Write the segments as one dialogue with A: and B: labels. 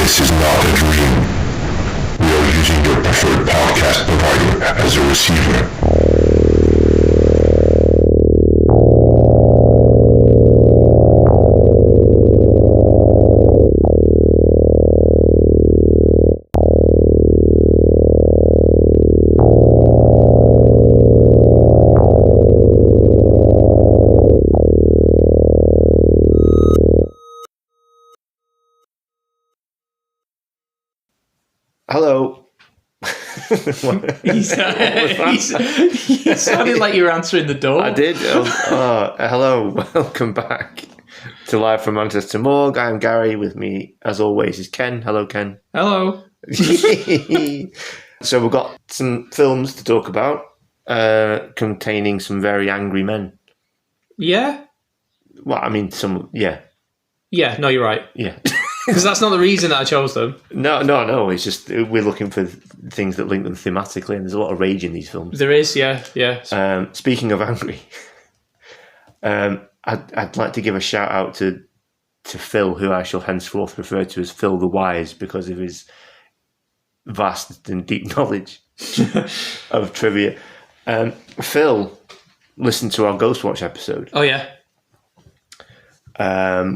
A: This is not a dream. We are using your preferred podcast provider as a receiver.
B: Hello.
C: You sounded like you were answering the door.
B: I did. Hello. Welcome back to Live from Manchester Morgue. I'm Gary. With me, as always, is Ken. Hello, Ken.
C: Hello.
B: So we've got some films to talk about containing some very angry men.
C: Yeah?
B: Well, I mean, some, yeah.
C: Yeah, no, you're right.
B: Yeah.
C: Because that's not the reason that I chose them.
B: No. It's just we're looking for things that link them thematically, and there's a lot of rage in these films.
C: There is, yeah.
B: Speaking of angry, I'd like to give a shout out to Phil, who I shall henceforth refer to as Phil the Wise because of his vast and deep knowledge of trivia. Phil listened to our Ghostwatch episode.
C: Oh, yeah.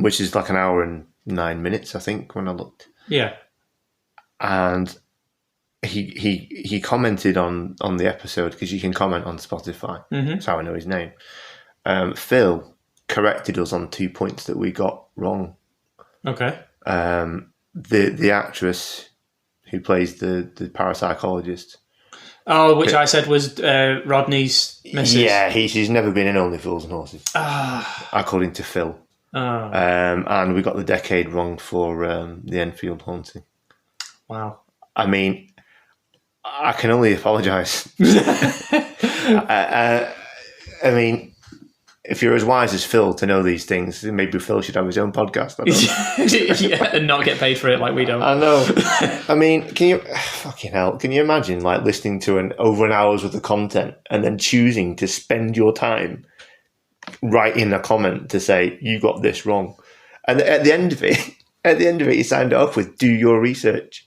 B: Which is like an hour and 9 minutes, I think, when I looked.
C: Yeah.
B: And he commented on the episode, because you can comment on Spotify. Mm-hmm. That's how I know his name. Phil corrected us on 2 points that we got wrong.
C: Okay.
B: The actress who plays the parapsychologist.
C: Oh, which I said was Rodney's missus.
B: Yeah, she's never been in Only Fools and Horses. According to Phil. And we got the decade wrong for the Enfield haunting.
C: Wow.
B: I mean, I can only apologise. I mean, if you're as wise as Phil to know these things, maybe Phil should have his own podcast. I don't know.
C: Yeah, and not get paid for it like we don't.
B: I know. I mean, can you imagine like listening to over an hour's worth of content and then choosing to spend your time writing a comment to say you got this wrong, and at the end of it, you signed it off with "do your research."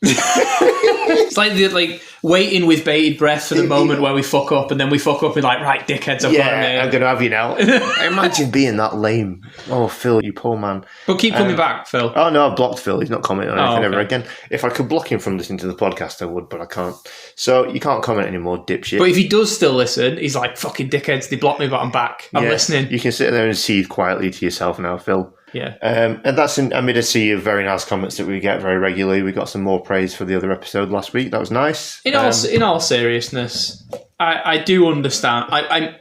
C: It's like waiting with bated breath for the moment where we fuck up, and then we fuck up and like, right, dickheads, I've got it.
B: I'm gonna have you now. Imagine being that lame. Oh, Phil, you poor man.
C: But keep coming back, Phil.
B: Oh no, I've blocked Phil. He's not commenting on anything ever
C: okay.
B: again. If I could block him from listening to the podcast, I would, but I can't. So you can't comment anymore, dipshit.
C: But if he does still listen, he's like, fucking dickheads, they blocked me, but I'm back. I'm listening.
B: You can sit there and seethe quietly to yourself now, Phil.
C: Yeah.
B: And that's amid a sea of very nice comments that we get very regularly. We got some more praise for the other episode last week. That was nice.
C: In all seriousness, I do understand. I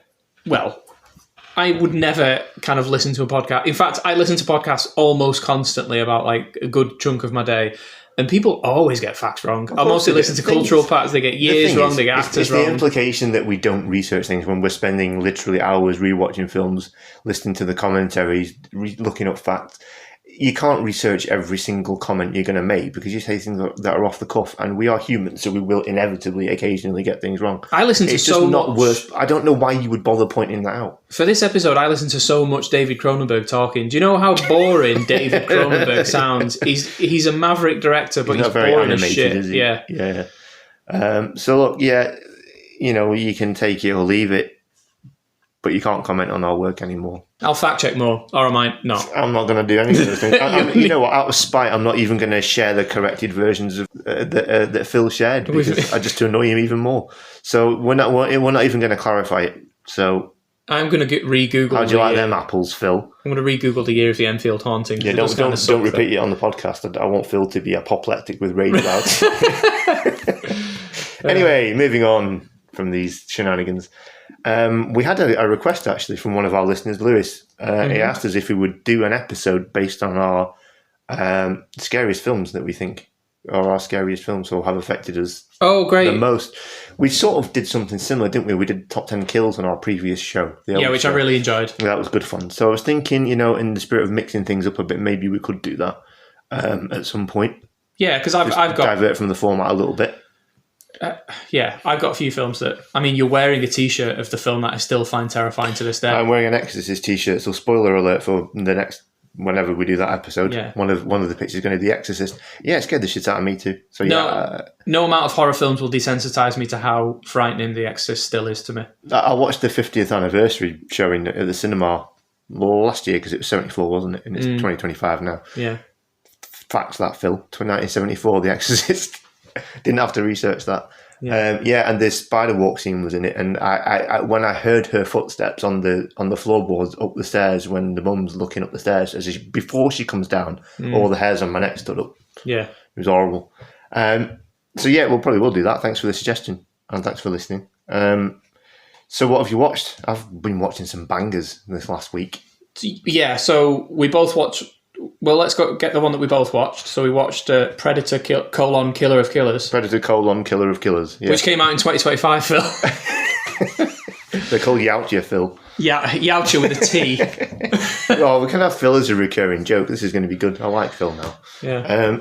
C: would never kind of listen to a podcast. In fact, I listen to podcasts almost constantly about like a good chunk of my day. And people always get facts wrong. I mostly listen to cultural parts. They get years wrong. They get actors wrong.
B: It's the implication that we don't research things when we're spending literally hours rewatching films, listening to the commentaries, looking up facts. You can't research every single comment you're going to make because you say things that are off the cuff, and we are humans, so we will inevitably occasionally get things wrong.
C: I listen to so much.
B: I don't know why you would bother pointing that out.
C: For this episode, I listened to so much David Cronenberg talking. Do you know how boring David Cronenberg sounds? He's a maverick director, but he's
B: not very
C: boring
B: animated,
C: as shit.
B: is he?
C: Yeah.
B: So look, you can take it or leave it, but you can't comment on our work anymore.
C: I'll fact check more, or am I not?
B: I'm not going to do any of those things. You know what? Out of spite, I'm not even going to share the corrected versions of that Phil shared because I just to annoy him even more. So we're not even going to clarify it. So
C: I'm going to re-Google.
B: How do you like them apples, Phil?
C: I'm going to re-Google the year of the Enfield haunting.
B: Yeah, don't repeat it on the podcast. I want Phil to be apoplectic with rage about it. Anyway, moving on from these shenanigans. We had a request actually from one of our listeners, Lewis. He asked us if we would do an episode based on our scariest films that we think are our scariest films or have affected us the most. We sort of did something similar, didn't we? We did top 10 kills on our previous show.
C: Which I really enjoyed.
B: That was good fun. So I was thinking, in the spirit of mixing things up a bit, maybe we could do that at some point.
C: Yeah, because I've got...
B: divert from the format a little bit.
C: I've got a few films that... I mean, you're wearing a T-shirt of the film that I still find terrifying to this day.
B: I'm wearing an Exorcist T-shirt, so spoiler alert for the next whenever we do that episode.
C: Yeah.
B: One of the pictures is going to be The Exorcist. Yeah, it scared the shit out of me too. So
C: No amount of horror films will desensitize me to how frightening The Exorcist still is to me.
B: I watched the 50th anniversary showing at the cinema last year because it was 74, wasn't it? And it's 2025 now.
C: Yeah.
B: Facts that, Phil. 1974, The Exorcist. Didn't have to research that.
C: Yeah.
B: And the spider walk scene was in it, and I when I heard her footsteps on the floorboards up the stairs when the mum's looking up the stairs before she comes down, all the hairs on my neck stood up.
C: Yeah,
B: it was horrible. So yeah, we'll probably do that. Thanks for the suggestion, and thanks for listening. So what have you watched? I've been watching some bangers this last week.
C: Yeah, so we both watched. Well, let's get the one that we both watched. So we watched Predator: Killer of Killers.
B: Predator: Killer of Killers, yeah.
C: Which came out in 2025, Phil.
B: They're called Yautja, Phil.
C: Yeah, Yautja with a T.
B: Oh, we can have Phil as a recurring joke. This is going to be good. I like Phil now.
C: Yeah.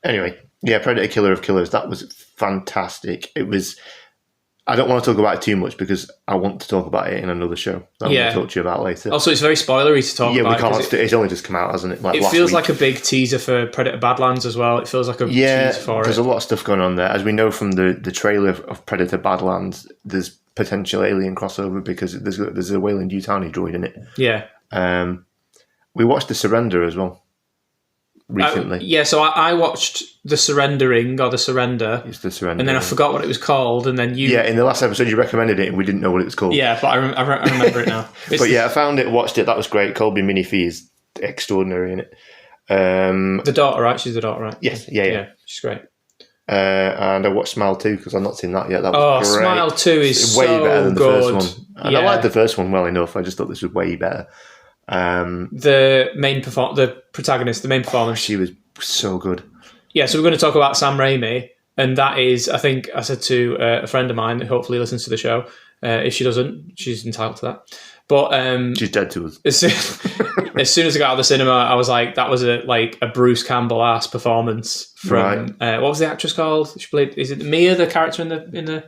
B: Anyway, yeah, Predator: Killer of Killers. That was fantastic. It was. I don't want to talk about it too much because I want to talk about it in another show that I'm going to talk to you about later.
C: Also, it's very spoilery to talk about.
B: Yeah, we can't. It's only just come out, hasn't it? Like
C: it feels like a big teaser for Predator Badlands as well. It feels like a teaser for it.
B: There's a lot of stuff going on there. As we know from the trailer of Predator Badlands, there's potential alien crossover because there's a Weyland-Yutani droid in it.
C: Yeah.
B: We watched The Surrender as well recently.
C: So I watched The Surrendering or The Surrender.
B: It's The Surrender.
C: And then I forgot what it was called, and then you...
B: Yeah, in the last episode you recommended it and we didn't know what it was called.
C: Yeah, but I remember it now.
B: But yeah, I found it, watched it, that was great. Colby Minifee is extraordinary in it.
C: The daughter, right? She's the daughter, right?
B: Yes, yeah.
C: She's great.
B: And I watched Smile 2 because I've not seen that yet. That was great.
C: Smile 2 is
B: way
C: so
B: better than the
C: good.
B: first one. And I liked the first one well enough. I just thought this was way better.
C: The protagonist, the main performance.
B: She was so good.
C: Yeah, so we're going to talk about Sam Raimi, and that is, I think I said to a friend of mine who hopefully listens to the show. If she doesn't, she's entitled to that. But
B: she's dead to us.
C: As soon as I got out of the cinema, I was like, that was a Bruce Campbell-ass performance from what was the actress called? She played. Is it Mia, the character in the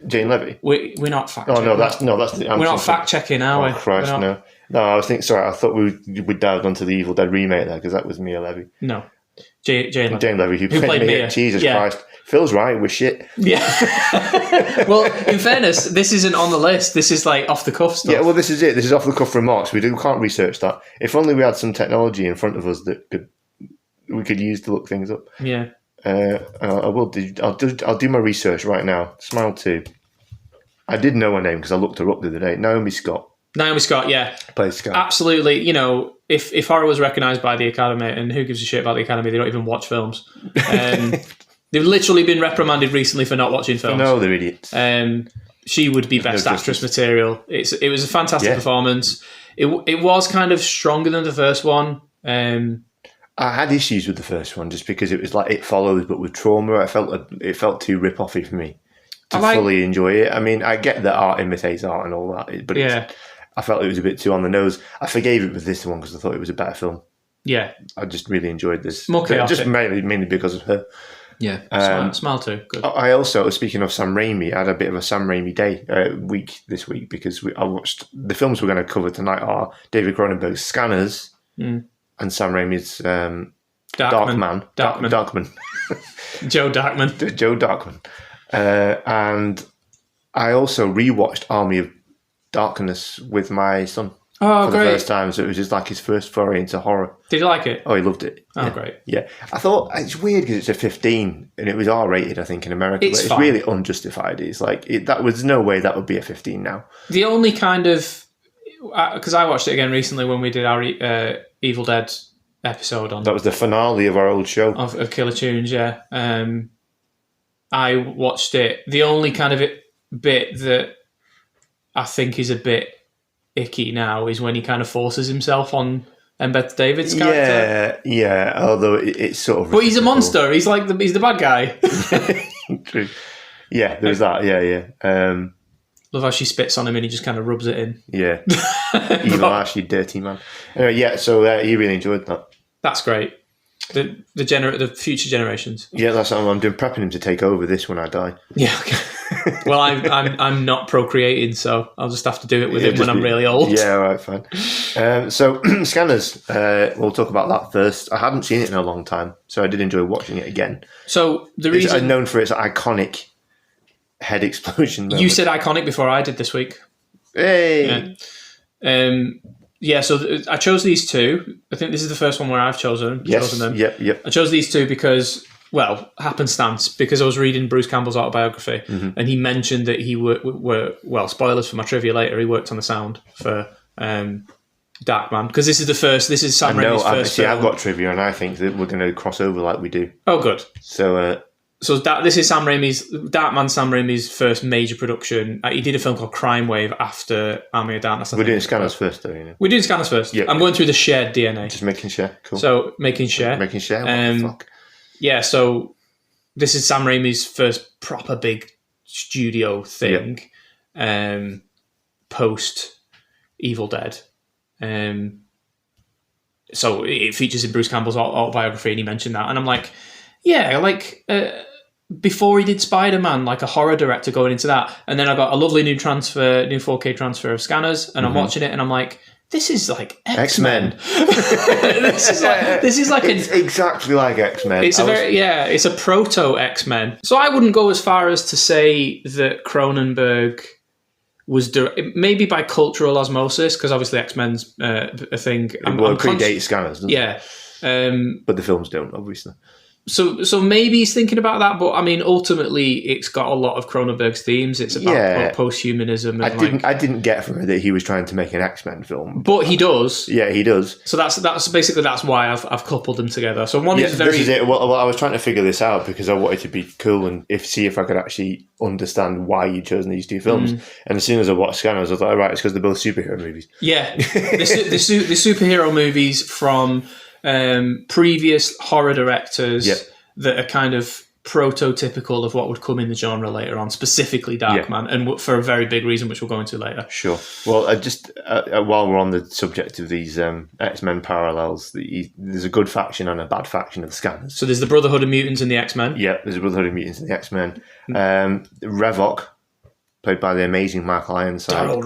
B: Jane Levy?
C: We're not fact.
B: Oh no, that's the.
C: We're not fact checking, are we?
B: Oh Christ, no. No, I was thinking. Sorry, I thought we dived onto the Evil Dead remake there because that was Mia Levy.
C: No, Jane Levy.
B: Jane Levy, who played Mia. Jesus Christ, Phil's right. We're shit.
C: Yeah. Well, in fairness, this isn't on the list. This is like off the cuff stuff.
B: Yeah, well, this is it. This is off the cuff remarks. We can't research that. If only we had some technology in front of us that we could use to look things up.
C: Yeah.
B: I will do. I'll do my research right now. Smile 2. I did know her name because I looked her up the other day. Naomi Scott, yeah. Plays Sky.
C: Absolutely. You know, if horror was recognised by the Academy, and who gives a shit about the Academy? They don't even watch films. They've literally been reprimanded recently for not watching films.
B: No, they're idiots.
C: She would be best actress material. It was a fantastic performance. It was kind of stronger than the first one. I
B: had issues with the first one just because it was like It Follows, but with trauma. It felt too rip-offy for me to fully enjoy it. I mean, I get that art imitates art and all that, but I felt it was a bit too on the nose. I forgave it with this one because I thought it was a better film.
C: Yeah.
B: I just really enjoyed this.
C: More chaotic.
B: Just mainly because of her.
C: Yeah, Smile 2. Good.
B: I also, speaking of Sam Raimi, I had a bit of a Sam Raimi week this week because I watched the films we're going to cover tonight are David Cronenberg's Scanners and Sam Raimi's Darkman.
C: Joe Darkman.
B: Joe Darkman. And I also rewatched Army of Darkness with my son for the first time, so it was just like his first foray into horror.
C: Did you like it?
B: Oh, he loved it.
C: Oh, great.
B: Yeah. I thought it's weird because it's a 15 and it was R-rated, I think, in America. It's really unjustified. It's like, that was no way that would be a 15 now.
C: The only kind of... Because I watched it again recently when we did our Evil Dead episode on...
B: That was the finale of our old show.
C: Of Killer Tunes, yeah. I watched it. The only kind of bit that I think is a bit icky now is when he kind of forces himself on Embeth David's character.
B: Yeah. Although it's sort of...
C: But he's a monster. He's like he's the bad guy.
B: True. Yeah, there's that. Yeah.
C: Love how she spits on him and he just kind of rubs it in.
B: Yeah. Evil Ash, you dirty man. Anyway, yeah, so you really enjoyed that.
C: That's great. The future generations.
B: Yeah, that's what I'm doing. Prepping him to take over this when I die.
C: Yeah, okay. Well, I'm not procreating, so I'll just have to do it with him when I'm really old.
B: Yeah, all right, fine. So, Scanners, we'll talk about that first. I hadn't seen it in a long time, so I did enjoy watching it again.
C: So the reason...
B: It's known for its iconic head explosion moment.
C: You said iconic before I did this week.
B: Hey!
C: So I chose these two. I think this is the first one where I've chosen them.
B: Yep.
C: I chose these two because, well, happenstance, because I was reading Bruce Campbell's autobiography, and he mentioned that he well, spoilers for my trivia later, he worked on the sound for Darkman, because this is Sam Raimi's first film.
B: I've got trivia, and I think that we're going to cross over like we do.
C: Oh, good.
B: So
C: this is Darkman, Sam Raimi's first major production. He did a film called Crime Wave after Army of Darkness.
B: We're doing Scanners first, though, you know.
C: We're doing Scanners first.
B: Yep.
C: I'm going through the shared DNA.
B: Just making share. Cool.
C: So, making share.
B: What the fuck?
C: Yeah, so this is Sam Raimi's first proper big studio thing, post Evil Dead. So it features in Bruce Campbell's autobiography, and he mentioned that, and I'm like, yeah, before he did Spider-Man, like a horror director going into that, and then I got a lovely new 4K transfer of Scanners, and I'm watching it, and I'm like, this is like X-Men. this is like
B: it's exactly like X-Men.
C: It's a proto X-Men. So I wouldn't go as far as to say that Cronenberg was maybe by cultural osmosis, because obviously X-Men's a thing.
B: It predates Scanners, doesn't it?
C: Yeah.
B: But the films don't, obviously.
C: So maybe he's thinking about that, but I mean, ultimately, it's got a lot of Cronenberg's themes. It's about post-humanism.
B: I didn't get from it that he was trying to make an X-Men film,
C: but he does.
B: Yeah, he does.
C: So that's why I've coupled them together. So one is very.
B: This is it. Well, I was trying to figure this out because I wanted to be cool and see if I could actually understand why you'd chosen these two films. And as soon as I watched Scanners, I was like, all right, it's because they're both superhero movies.
C: Yeah, the superhero movies from previous horror directors that are kind of prototypical of what would come in the genre later on, specifically Darkman, and for a very big reason, which we'll go into later.
B: Sure. Well, while we're on the subject of these X-Men parallels, there's a good faction and a bad faction of the Scanners.
C: So there's the Brotherhood of Mutants and the X-Men.
B: Yeah, there's a Brotherhood of Mutants and the X-Men. Revok, played by the amazing Michael Ironside.
C: Daryl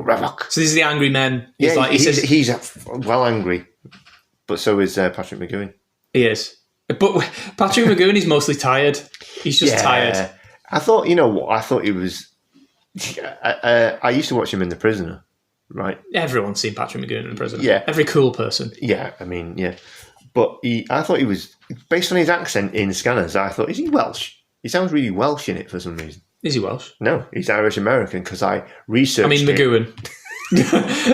C: Revok. So these are the angry men.
B: He's well angry. But so is Patrick McGoohan.
C: He is. But Patrick McGoohan is mostly tired. He's just tired.
B: I thought, you know what? I thought he was... I used to watch him in The Prisoner, right?
C: Everyone's seen Patrick McGoohan in The Prisoner.
B: Yeah.
C: Every cool person.
B: Yeah, I mean, yeah. But I thought he was... Based on his accent in Scanners, I thought, is he Welsh? He sounds really Welsh in it for some reason.
C: Is he Welsh?
B: No, he's Irish-American because I researched
C: McGoohan.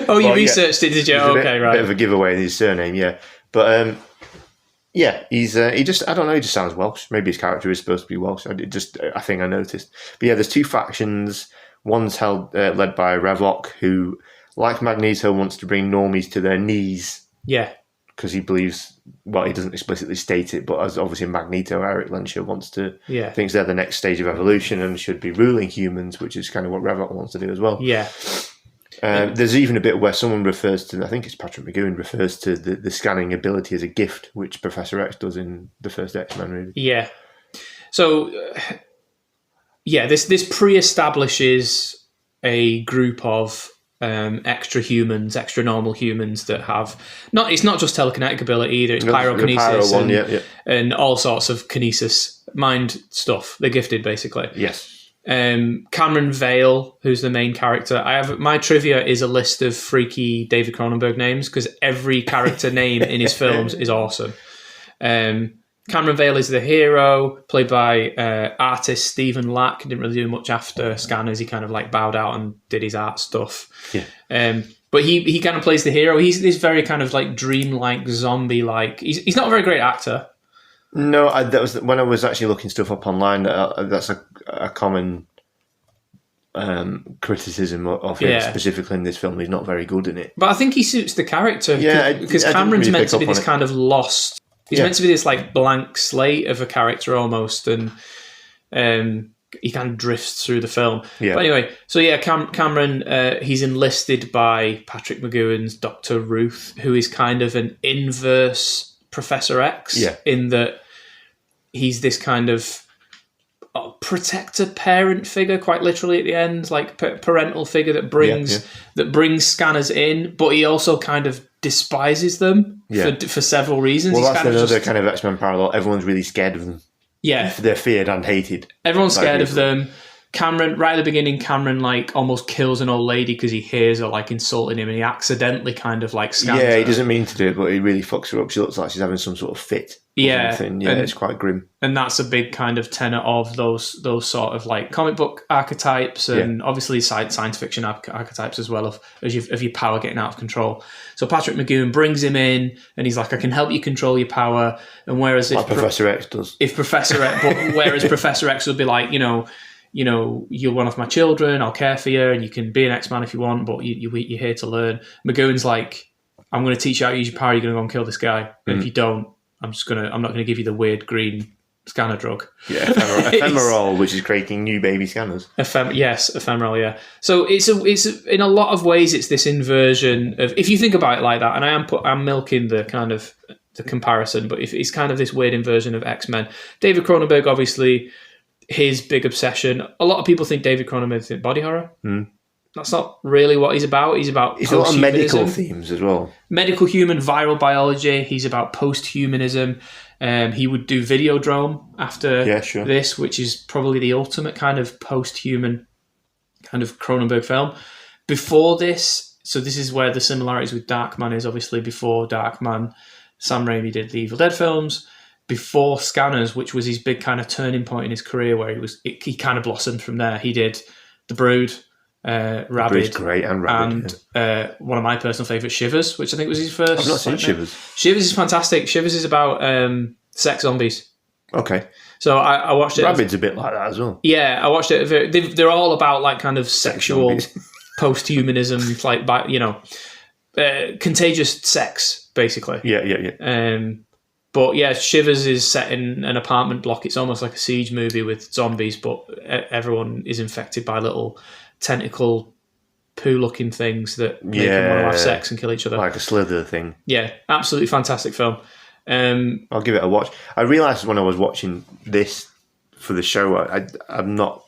C: Oh, you researched it, did you? Okay, right.
B: Bit of a giveaway in his surname, yeah. But he just, I don't know, he just sounds Welsh. Maybe his character is supposed to be Welsh. I think I noticed. But yeah, there's two factions. One's led by Revok, who, like Magneto, wants to bring normies to their knees.
C: Yeah.
B: Because he believes, well, he doesn't explicitly state it, but as obviously Magneto, Eric Lensher thinks they're the next stage of evolution and should be ruling humans, which is kind of what Revok wants to do as well.
C: Yeah.
B: There's even a bit where someone refers to, I think it's Patrick McGoohan, refers to the scanning ability as a gift, which Professor X does in the first X-Men movie.
C: Yeah. So, this pre-establishes a group of extra humans, extra normal humans that have it's not just telekinetic ability either. It's pyrokinesis and all sorts of kinesis, mind stuff. They're gifted, basically.
B: Yes.
C: Cameron Vale, who's the main character. My trivia is a list of freaky David Cronenberg names because every character name in his films is awesome. Cameron Vale is the hero, played by artist Stephen Lack. Didn't really do much after Scanners. He kind of like bowed out and did his art stuff.
B: Yeah.
C: But he kind of plays the hero. He's this very kind of like dreamlike, zombie-like. He's not a very great actor.
B: No, that was when I was actually looking stuff up online. That's a common criticism of him, specifically in this film. He's not very good in it.
C: But I think he suits the character. Because Cameron's meant to be this kind of lost. He's meant to be this like blank slate of a character almost, and he kind of drifts through the film. Yeah. But anyway, so Cameron, he's enlisted by Patrick McGoohan's Dr. Ruth, who is kind of an inverse Professor X in that he's this kind of protector parent figure, quite literally at the end, like parental figure that brings scanners in, but he also kind of despises them for several reasons.
B: Well, that's another kind of X-Men parallel. Everyone's really scared of them.
C: Yeah.
B: They're feared and hated.
C: Everyone's scared of them. Cameron, right at the beginning, Cameron like almost kills an old lady because he hears her like insulting him, and he accidentally kind of like scans her.
B: He doesn't mean to do it, but he really fucks her up. She looks like she's having some sort of fit. It's quite grim.
C: And that's a big kind of tenet of those sort of like comic book archetypes, and obviously science fiction archetypes as well of your power getting out of control. So Patrick McGowan brings him in, and he's like, I can help you control your power. And whereas
B: like Professor X does,
C: whereas Professor X would be like, you're one of my children, I'll care for you, and you can be an X-Man if you want, but you're here to learn. McGowan's like, I'm going to teach you how to use your power, you're going to go and kill this guy. And if you don't, I'm not going to give you the weird green scanner drug.
B: Yeah, ephemeral, which is creating new baby scanners.
C: Ephemeral, yeah. So it's in a lot of ways, it's this inversion of, if you think about it like that, and I'm milking the kind of the comparison, but if it's kind of this weird inversion of X-Men. David Cronenberg, obviously, his big obsession. A lot of people think David Cronenberg think body horror. That's not really what he's about. He's about
B: a lot of medical themes as well.
C: Medical human viral biology. He's about post-humanism. He would do Videodrome after this, which is probably the ultimate kind of post-human kind of Cronenberg film. Before this, so this is where the similarities with Darkman is. Obviously, before Darkman, Sam Raimi did the Evil Dead films. Before Scanners, which was his big kind of turning point in his career, where he kind of blossomed from there. He did The Brood, Rabid,
B: great, and Rabid,
C: and one of my personal favourites, Shivers, which I think was his first.
B: I've not seen Shivers.
C: Shivers is fantastic. Shivers is about sex zombies.
B: Okay.
C: So I watched it.
B: Rabid's a bit like that as well.
C: Yeah, I watched it. They're all about like kind of sexual post-humanism, like contagious sex, basically.
B: Yeah.
C: But yeah, Shivers is set in an apartment block. It's almost like a siege movie with zombies, but everyone is infected by little tentacle poo-looking things that make them want to have sex and kill each other.
B: Like a Slither thing.
C: Yeah, absolutely fantastic film.
B: I'll give it a watch. I realised when I was watching this for the show, I'm not...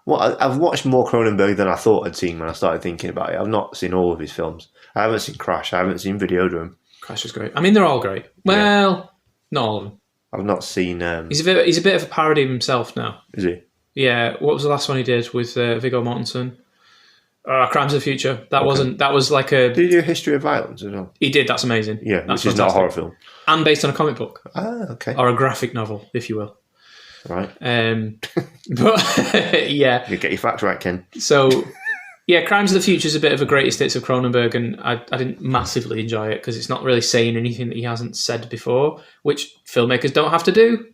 B: Well, I've watched more Cronenberg than I thought I'd seen when I started thinking about it. I've not seen all of his films. I haven't seen Crash. I haven't seen Videodrome.
C: Crash is great. I mean, they're all great. Well... Not all of them.
B: I've not seen...
C: He's a bit of a parody of himself now.
B: Is he?
C: Yeah. What was the last one he did with Viggo Mortensen? Crimes of the Future. That was like a...
B: Did he do a History of Violence as well?
C: He did. That's amazing.
B: Yeah,
C: that's
B: which is not a horror film.
C: And based on a comic book.
B: Ah, okay.
C: Or a graphic novel, if you will.
B: Right.
C: But, yeah.
B: You get your facts right, Ken.
C: So... Yeah, Crimes of the Future is a bit of a greatest hits of Cronenberg, and I didn't massively enjoy it because it's not really saying anything that he hasn't said before, which filmmakers don't have to do.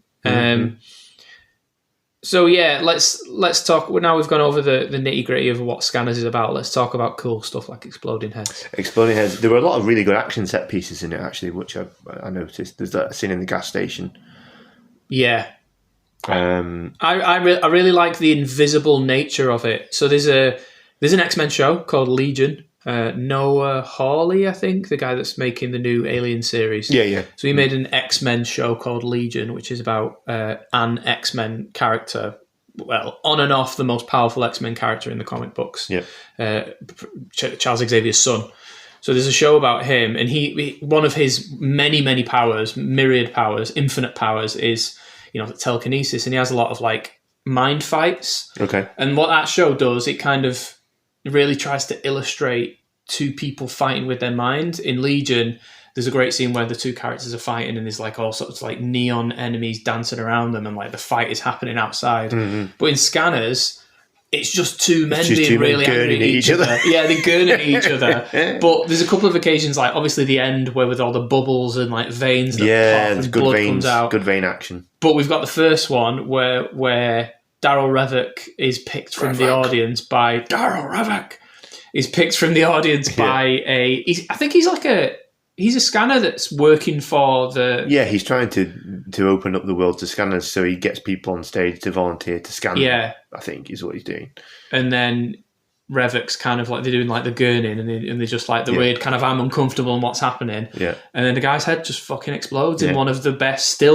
C: So yeah, let's talk. Now we've gone over the nitty gritty of what Scanners is about. Let's talk about cool stuff like exploding heads. Exploding heads.
B: There were a lot of really good action set pieces in it, actually, which I noticed. There's that scene in the gas station.
C: Yeah. I really like the invisible nature of it. So there's an X-Men show called Legion. Noah Hawley, I think, the guy that's making the new Alien series.
B: Yeah.
C: So he made an X-Men show called Legion, which is about an X-Men character. Well, on and off the most powerful X-Men character in the comic books.
B: Yeah.
C: Charles Xavier's son. So there's a show about him, and he one of his many powers, myriad powers, infinite powers, is telekinesis, and he has a lot of like mind fights.
B: Okay.
C: And what that show does, it kind of really tries to illustrate two people fighting with their mind. In Legion, there's a great scene where the two characters are fighting, and there's like all sorts of like neon enemies dancing around them, and like the fight is happening outside.
B: Mm-hmm.
C: But in Scanners, it's just two men being really angry at each other. Yeah, they're gurning at each other. But there's a couple of occasions, like obviously the end where with all the bubbles and like veins that pop and blood comes out.
B: Good vein action.
C: But we've got the first one where Daryl Revick is picked from the audience by... Daryl Revick is picked from the audience by I think he's a scanner that's working for the...
B: Yeah, he's trying to open up the world to scanners, so he gets people on stage to volunteer to scan them, I think, is what he's doing.
C: And then Revik's kind of like they're doing like the gurning and they're just like the weird kind of I'm uncomfortable and what's happening.
B: Yeah.
C: And then the guy's head just fucking explodes in one of the best
B: Yeah,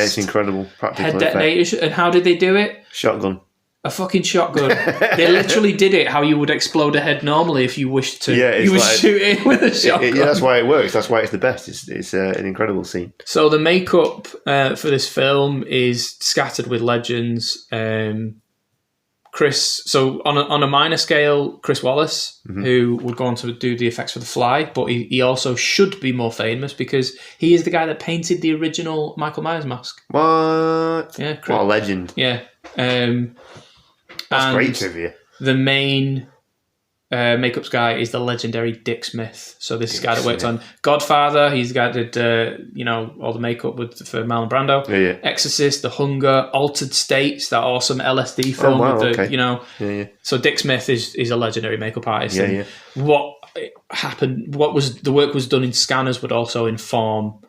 B: it's incredible. Practical
C: head detonators. And how did they do it?
B: Shotgun.
C: A fucking shotgun. They literally did it how you would explode a head normally if you wished to.
B: Yeah,
C: you would shoot it with a shotgun.
B: Yeah, that's why it works. That's why it's the best. It's an incredible scene.
C: So the makeup for this film is scattered with legends. So on a minor scale, Chris Wallace, who would go on to do the effects for The Fly, but he also should be more famous because he is the guy that painted the original Michael Myers mask.
B: What?
C: Yeah,
B: what a legend.
C: Yeah.
B: That's great trivia.
C: The main makeups guy is the legendary Dick Smith. So this is the guy that worked on Godfather. He's the guy that did all the makeup for Marlon Brando.
B: Yeah.
C: Exorcist, The Hunger, Altered States, that awesome LSD film. So Dick Smith is a legendary makeup artist.
B: Yeah.
C: What happened? The work was done in scanners would also inform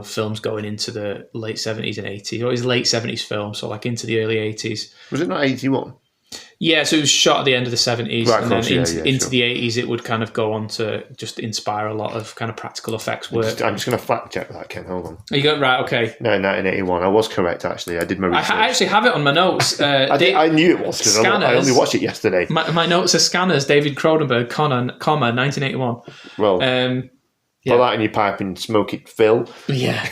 C: films going into the late 70s and 80s. Or his late 70s film, so like into the early 80s.
B: Was it not 81?
C: Yeah, so it was shot at the end of the 70s,
B: right,
C: and then into
B: sure.
C: the 80s it would kind of go on to just inspire a lot of kind of practical effects work.
B: I'm just going to fact check that, Ken. Hold on.
C: You got right, okay.
B: No, 1981. I was correct, actually. I did my research.
C: I actually have it on my notes.
B: I knew it was because I only watched it yesterday.
C: My notes are Scanners, David Cronenberg, comma, 1981.
B: Well, put that in your pipe and smoke it, Phil.
C: Yeah.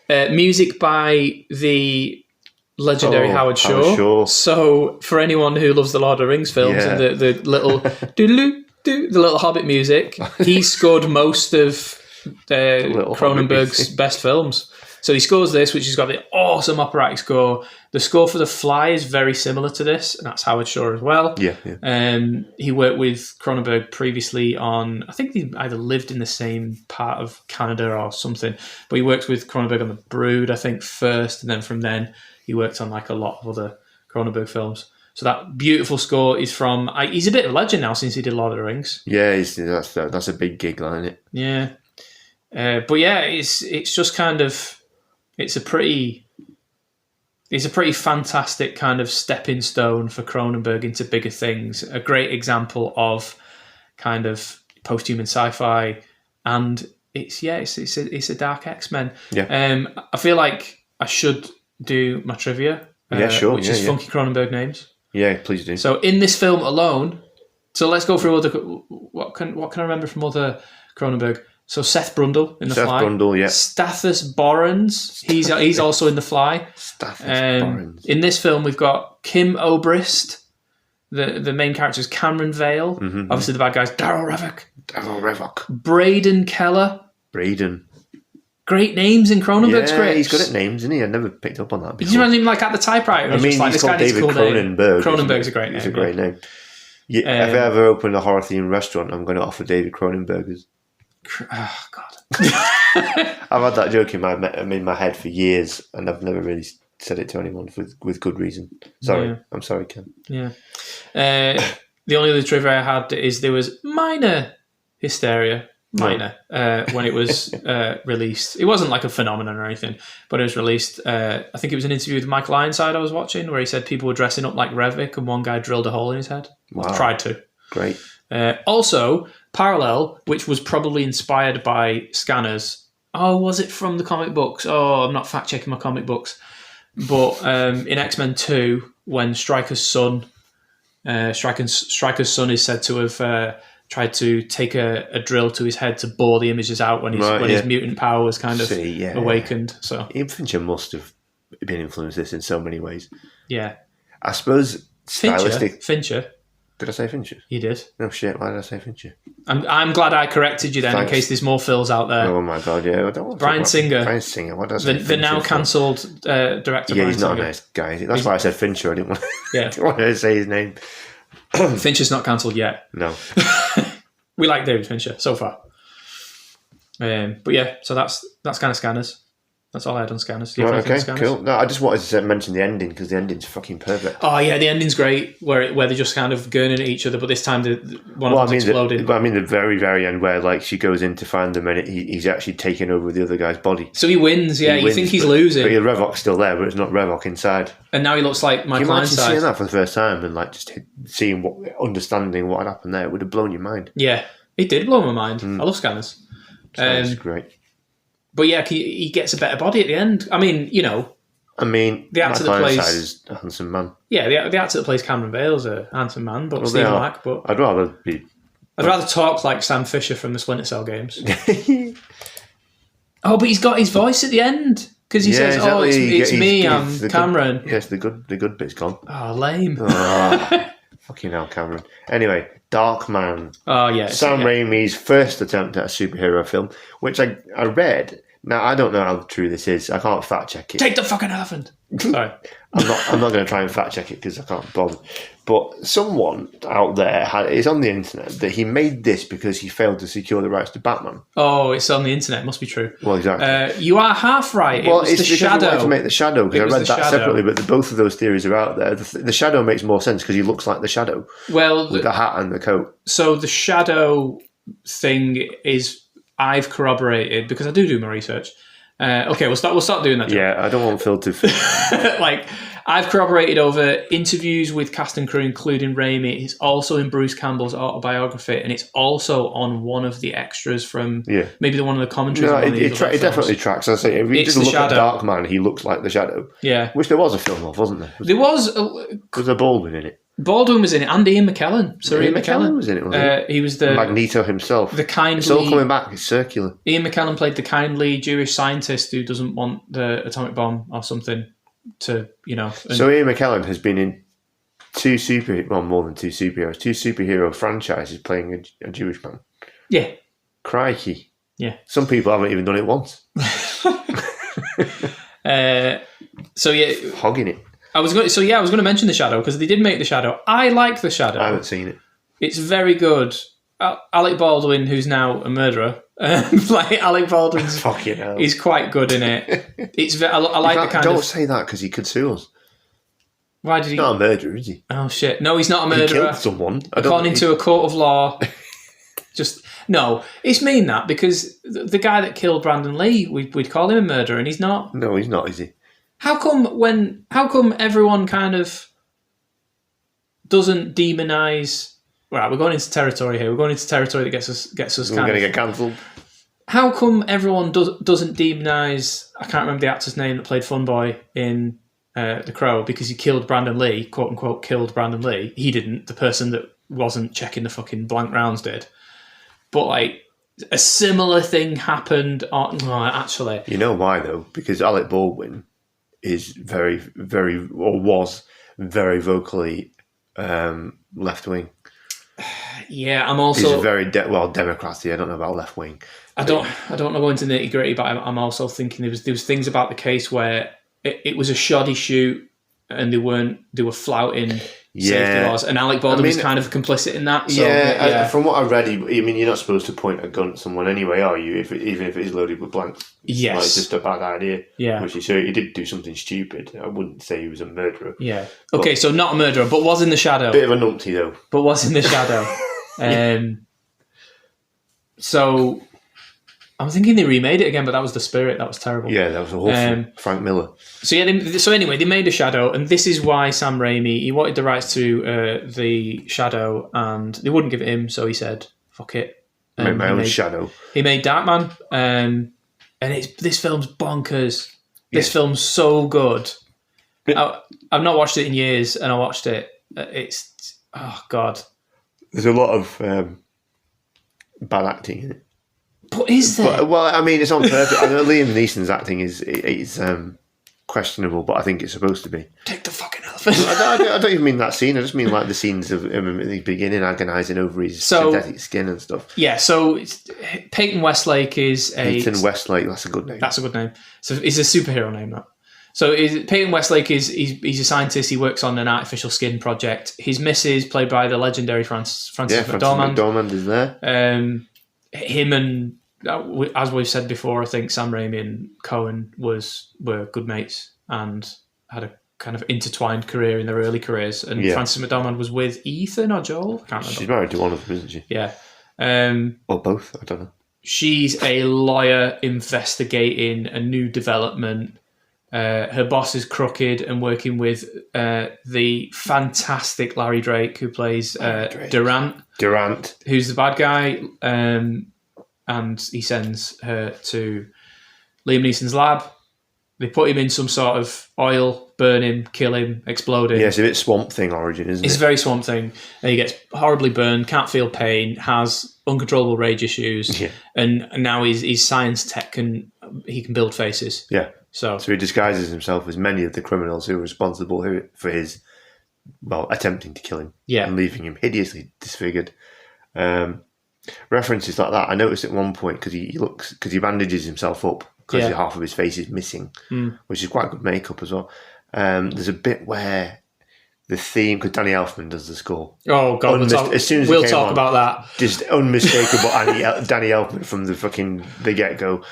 C: Music by the legendary Howard Shore. So for anyone who loves the Lord of the Rings films and the little the little Hobbit music, he scored most of Cronenberg's best films. So he scores this, which has got the awesome operatic score. The score for The Fly is very similar to this, and that's Howard Shore as well.
B: Yeah.
C: He worked with Cronenberg previously on, I think they either lived in the same part of Canada or something, but he worked with Cronenberg on The Brood, I think, first, and then from then he worked on like a lot of other Cronenberg films. So that beautiful score is from, he's a bit of a legend now since he did Lord of the Rings.
B: Yeah, that's a big gig, isn't it?
C: Yeah. But yeah, it's just kind of, it's a pretty fantastic kind of stepping stone for Cronenberg into bigger things. A great example of kind of post-human sci-fi, and it's a dark X-Men.
B: Yeah.
C: I feel like I should do my trivia.
B: Sure.
C: Which is funky Cronenberg names.
B: Yeah, please do.
C: So in this film alone, so let's go through what can I remember from other Cronenberg. So Seth Brundle in The Fly.
B: Seth Brundle, yeah.
C: Stathis Borans, he's also in The Fly.
B: Stathis Borans.
C: In this film, we've got Kim Obrist. The main character is Cameron Vale.
B: Mm-hmm.
C: Obviously, the bad guy's Daryl
B: Revok.
C: Braden Keller. Great names in Cronenberg scripts.
B: He's good at names, isn't he? I never picked up on that before.
C: Did you imagine him like at the typewriter?
B: I mean, he's
C: this
B: called
C: guy needs
B: David
C: a cool
B: Cronenberg.
C: name. Cronenberg's a great name.
B: It's a great name. Yeah, if I ever open a horror-themed restaurant, I'm going to offer David Cronenbergers.
C: Oh, God.
B: I've had that joke in my head for years, and I've never really said it to anyone with good reason. Sorry. Yeah. I'm sorry, Ken.
C: Yeah. The only other trivia I had is there was minor hysteria. When it was released. It wasn't like a phenomenon or anything, but it was released. I think it was an interview with Michael Ironside I was watching where he said people were dressing up like Revik and one guy drilled a hole in his head.
B: Wow.
C: Well, tried to.
B: Great.
C: Also, Parallel, which was probably inspired by Scanners. Oh, was it from the comic books? Oh, I'm not fact-checking my comic books. But in X-Men 2, when Stryker's son is said to have... tried to take a drill to his head to bore the images out when his mutant power was kind of awakened. So
B: Fincher must have been influenced this in so many ways.
C: Yeah.
B: I suppose stylistic...
C: Fincher.
B: Did I say Fincher?
C: You did.
B: No shit, why did I say Fincher?
C: I'm glad I corrected you then. Thanks. In case there's more Phils out there.
B: Oh my God, yeah. I don't want to
C: Bryan Singer.
B: Bryan Singer, what does I say?
C: The now cancelled director.
B: Yeah, he's not a nice guy. That's why I said Fincher. I didn't want to say his name.
C: Fincher's not cancelled yet.
B: No.
C: We like David Fincher so far. But yeah, so that's kind of Scanners. That's all I had on Scanners. Do you have
B: Right,
C: anything on
B: okay,
C: Scanners?
B: cool. No, I just wanted to mention the ending because the ending's fucking perfect.
C: Oh yeah, the ending's great, where they're just kind of gurning at each other, but this time one of them's exploded.
B: I mean the very, very end where like she goes in to find them and he's actually taken over the other guy's body.
C: So he wins, yeah. You think he's losing.
B: But Revok's still there, but it's not Revok inside.
C: And now he looks like Michael
B: Can you imagine
C: Ironside.
B: seeing that for the first time and like just understanding what had happened there? It would have blown your mind.
C: Yeah, it did blow my mind. I love Scanners.
B: That's great.
C: But yeah, he gets a better body at the end. I mean,
B: the
C: actor that plays
B: is a handsome man.
C: Yeah, the actor that plays Cameron Bale's a handsome man, but Stephen Mack. But
B: I'd rather
C: talk like Sam Fisher from the Splinter Cell games. Oh, but he's got his voice at the end because he says,
B: exactly.
C: "Oh, it's me, I'm Cameron."
B: Yes, the good bit's gone.
C: Oh, lame.
B: Fucking hell, Cameron. Anyway, Darkman.
C: Oh yeah,
B: Sam Raimi's first attempt at a superhero film, which I read. Now I don't know how true this is. I can't fact check it.
C: Take the fucking elephant. Sorry,
B: I'm not going to try and fact check it because I can't bother. But someone out there it's on the internet that he made this because he failed to secure the rights to Batman.
C: Oh, it's on the internet. It must be true.
B: Well, exactly.
C: You are half right.
B: Well,
C: it's
B: it's
C: the
B: because
C: Shadow.
B: he wanted to make the Shadow because I read that separately. But both of those theories are out there. The Shadow makes more sense because he looks like the Shadow.
C: Well,
B: with the hat and the coat.
C: So the Shadow thing is I've corroborated because I do my research. Okay, we'll start doing that. Job.
B: Yeah, I don't want Phil to.
C: Like, I've corroborated over interviews with cast and crew, including Raimi. It's also in Bruce Campbell's autobiography, and it's also on one of the extras from maybe one of the commentaries.
B: No, it definitely tracks. I say if you just look at Darkman, he looks like the Shadow.
C: Yeah,
B: which there was a film of, wasn't there?
C: There was.
B: Was a Baldwin in it?
C: Baldwin was in it, and Ian McKellen. So
B: Ian McKellen was in it, wasn't he?
C: He was the
B: Magneto himself.
C: The kindly.
B: It's all coming back. It's circular.
C: Ian McKellen played the kindly Jewish scientist who doesn't want the atomic bomb or something to,
B: So Ian McKellen has been in more than two superhero franchises playing a Jewish man.
C: Yeah.
B: Crikey.
C: Yeah.
B: Some people haven't even done it once.
C: So yeah,
B: hogging it.
C: I was going to mention the Shadow because they did make the Shadow. I like the Shadow.
B: I haven't seen it.
C: It's very good. Alec Baldwin, who's now a murderer, like Alec Baldwin's,
B: fucking hell,
C: he's quite good in it. It's I like the kind
B: don't
C: of.
B: say that because he could sue us.
C: Why did he?
B: He's not a murderer, is he?
C: Oh shit! No, he's not a murderer.
B: He killed someone.
C: According to a court of law. Just no. It's mean that because the guy that killed Brandon Lee, we'd call him a murderer, and he's not.
B: No, he's not, is he?
C: How come everyone kind of doesn't demonize? Right, we're going into territory here. We're going into territory that gets us.
B: We're going to get cancelled.
C: How come everyone doesn't demonize? I can't remember the actor's name that played Funboy in The Crow because he killed Brandon Lee, quote unquote, killed Brandon Lee. He didn't. The person that wasn't checking the fucking blank rounds did. But like a similar thing happened. Actually,
B: you know why though? Because Alec Baldwin is very, very, or was very vocally left wing.
C: Yeah, I'm also.
B: He's very Democratic. I don't know about left wing.
C: I don't know go into nitty gritty, but I'm also thinking there was things about the case where it was a shoddy shoot and they were flouting safety laws, and Alec Baldwin was kind of complicit in that. So,
B: from what I read, you're not supposed to point a gun at someone anyway, are you? Even if it is loaded with blanks.
C: Yes,
B: it's just a bad idea.
C: Yeah,
B: which he did do something stupid. I wouldn't say he was a murderer.
C: Yeah. Okay, so not a murderer, but was in the shadow.
B: Bit of a numpty though.
C: But was in the shadow. So I'm thinking they remade it again, but that was The Spirit. That was terrible.
B: Yeah, that was awful. Frank Miller.
C: So anyway, they made a Shadow, and this is why Sam Raimi, he wanted the rights to the Shadow, and they wouldn't give it him, so he said, "Fuck it."
B: Make my own Shadow.
C: He made Darkman, and this film's bonkers. This film's so good. I've not watched it in years, and I watched it. It's god.
B: There's a lot of bad acting in it.
C: But is there?
B: Well, I mean, it's on purpose. I know Liam Neeson's acting is questionable, but I think it's supposed to be.
C: Take the fucking elephant.
B: I don't even mean that scene. I just mean like the scenes of him at the beginning agonising over his synthetic skin and stuff.
C: Yeah, so Peyton Westlake is
B: Peyton Westlake, that's a good name.
C: That's a good name. So it's a superhero name, that. So Peyton Westlake he's a scientist. He works on an artificial skin project. His missus, played by the legendary Frances McDormand.
B: McDormand is there.
C: Him and as we've said before, I think Sam Raimi and Cohen were good mates and had a kind of intertwined career in their early careers. And Frances McDormand was with Ethan or Joel? I can't remember.
B: She's married to one of them, isn't she?
C: Yeah.
B: Or both, I don't know.
C: She's a lawyer investigating a new development. Her boss is crooked and working with the fantastic Larry Drake, who plays Durant, who's the bad guy. And he sends her to Liam Neeson's lab. They put him in some sort of oil, burn him, kill him, explode him.
B: Yeah, it's a bit Swamp Thing origin, isn't it?
C: It's a very Swamp Thing. And he gets horribly burned, can't feel pain, has uncontrollable rage issues, and now he's science tech and he can build faces.
B: Yeah.
C: So
B: he disguises himself as many of the criminals who were responsible for his, attempting to kill him.
C: Yeah.
B: And leaving him hideously disfigured. References like that, I noticed at one point, because he bandages himself up, because half of his face is missing, which is quite good makeup as well. There's a bit where the theme, because Danny Elfman does the score.
C: Oh God, we'll talk about that.
B: Just unmistakable Danny Elfman from the get-go.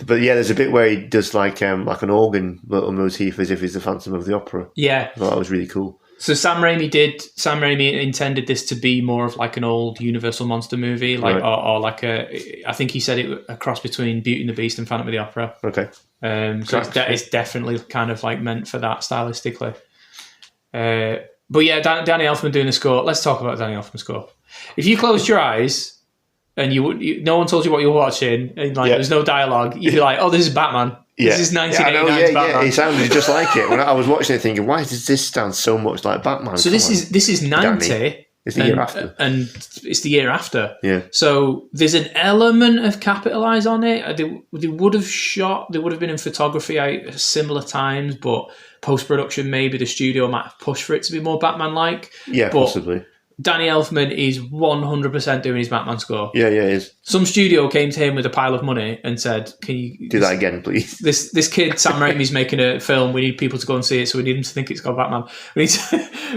B: But yeah, there's a bit where he does like an organ little motif as if he's the Phantom of the Opera. Yeah, I thought that was really cool.
C: So Sam Raimi intended this to be more of like an old Universal monster movie, or like I think he said it a cross between Beauty and the Beast and Phantom of the Opera.
B: Okay.
C: So it's definitely kind of like meant for that stylistically. But yeah, Danny Elfman doing the score. Let's talk about Danny Elfman's score. If you closed your eyes and no one told you what you were watching, and there's no dialogue, you'd be like, "Oh, this is Batman. This is 1989's Batman."
B: It sounded just like it. When I was watching it, thinking, "Why does this sound so much like Batman?"
C: So this is 90.
B: Danny. It's the year after,
C: and it's the year after.
B: Yeah.
C: So there's an element of capitalize on it. They would have been in photography at similar times, but post production maybe the studio might have pushed for it to be more Batman-like.
B: Yeah,
C: but
B: possibly.
C: Danny Elfman is 100% doing his Batman score.
B: Yeah, he is.
C: Some studio came to him with a pile of money and said, "Can you
B: do that again, please?
C: This kid Sam Raimi's making a film. We need people to go and see it, so we need him to think it's called Batman. We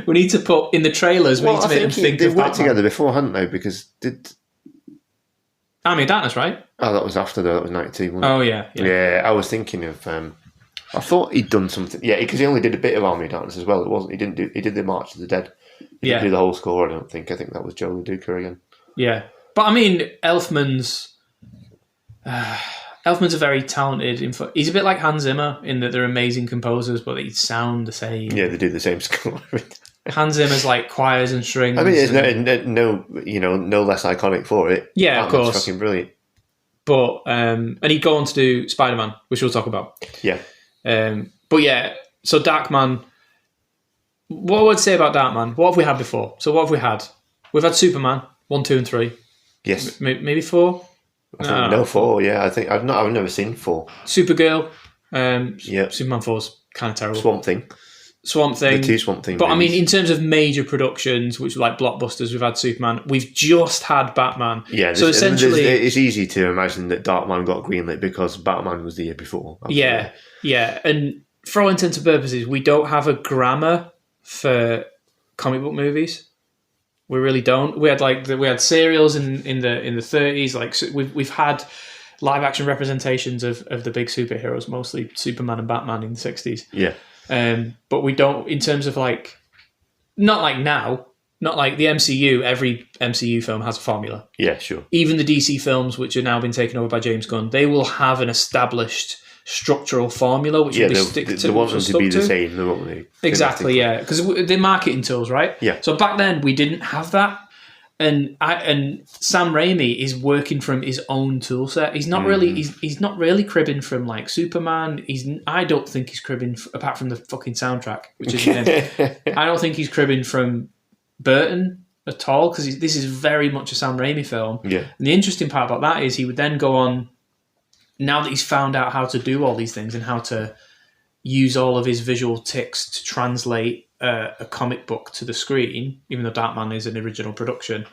C: need to put in the trailers. We need to make them think
B: they've
C: of
B: worked
C: Batman."
B: together before, hadn't they? Because
C: Army of Darkness, right?
B: Oh, that was after though. That was 92. Wasn't it?
C: Oh yeah.
B: Yeah, I was thinking of. I thought he'd done something. Yeah, because he only did a bit of Army of Darkness as well. It wasn't. He didn't do. He did the March of the Dead. He didn't do the whole score. I don't think. I think that was Joe LaDuca again.
C: Yeah, but I mean, Elfman's a very talented. He's a bit like Hans Zimmer in that they're amazing composers, but they sound the same.
B: Yeah, they do the same score.
C: Hans Zimmer's like choirs and strings.
B: I mean, there's no less iconic for it.
C: Yeah, of course,
B: fucking brilliant.
C: But and he'd go on to do Spider-Man, which we'll talk about.
B: Yeah.
C: But yeah, so Darkman. What I would say about Darkman, what have we had before? So what have we had? We've had Superman 1, 2, and 3.
B: Yes.
C: Maybe 4.
B: I think no 4. Yeah, I think I've never seen 4.
C: Supergirl. Superman 4's kind of terrible.
B: Swamp Thing.
C: The
B: 2 Swamp Thing.
C: But movies. I mean, in terms of major productions, which were like blockbusters, we've had Superman. We've just had Batman.
B: Yeah. So essentially, it's easy to imagine that Darkman got greenlit because Batman was the year before. Absolutely.
C: Yeah. And for all intents and purposes, we don't have a grammar for comic book movies. We really don't. We had serials in the 30s. Like we've had live action representations of the big superheroes, mostly Superman and Batman in the 60s.
B: Yeah.
C: But we don't in terms of like not like now, not like the MCU. Every MCU film has a formula.
B: Yeah, sure.
C: Even the DC films, which are now been taken over by James Gunn, they will have an established structural formula, which will be stick to.
B: They want them to be the same, won't they?
C: Exactly, yeah, because they're marketing tools, right?
B: Yeah.
C: So back then we didn't have that, and Sam Raimi is working from his own tool set. He's not really he's not really cribbing from like Superman. I don't think he's cribbing apart from the fucking soundtrack, which is him. I don't think he's cribbing from Burton at all because this is very much a Sam Raimi film.
B: Yeah.
C: And the interesting part about that is he would then go on. Now that he's found out how to do all these things and how to use all of his visual tics to translate a comic book to the screen, even though Darkman is an original production,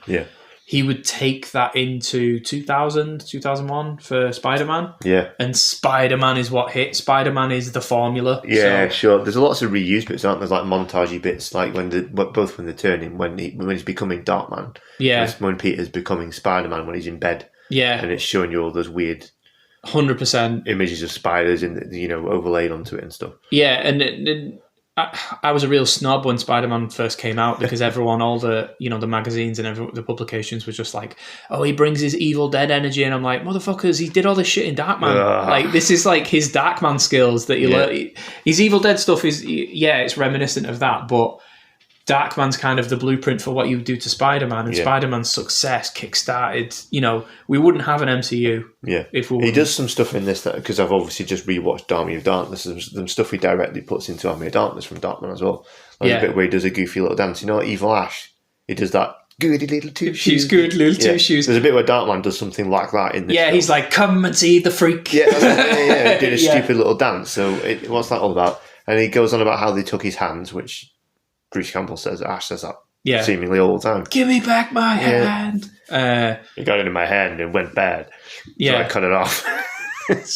C: he would take that into 2000, 2001 for Spider-Man.
B: Yeah. And
C: Spider-Man is what hit. Spider-Man is the formula.
B: Yeah, sure. There's lots of reused bits, aren't there? Like montagey bits, like when they're turning, when he's becoming Darkman.
C: Yeah.
B: When Peter's becoming Spider-Man when he's in bed.
C: Yeah,
B: and it's showing you all those weird
C: 100%.
B: images of spiders and overlaid onto it and stuff.
C: Yeah, and I was a real snob when Spider-Man first came out because everyone, all the the magazines and the publications were just like, oh, he brings his Evil Dead energy, and I'm like, motherfuckers, he did all this shit in Darkman. Like, this is like his Darkman skills that you learn. His Evil Dead stuff is it's reminiscent of that, but Darkman's kind of the blueprint for what you do to Spider-Man, and Spider-Man's success kickstarted. We wouldn't have an MCU.
B: Yeah,
C: if we
B: he does some stuff in this that, because I've obviously just rewatched Army of Darkness. There's some stuff he directly puts into Army of Darkness from Darkman as well. There's a bit where he does a goofy little dance. Evil Ash. He does that. Goody little two shoes.
C: Good little two shoes.
B: There's a bit where Darkman does something like that in this.
C: Yeah, film. He's like, come and see the freak.
B: Yeah, did a stupid little dance. So what's that all about? And he goes on about how they took his hands, which Bruce Campbell says, Ash says that seemingly all the time.
C: Give me back my hand.
B: He got it in my hand and went bad.
C: Yeah.
B: So I cut it off.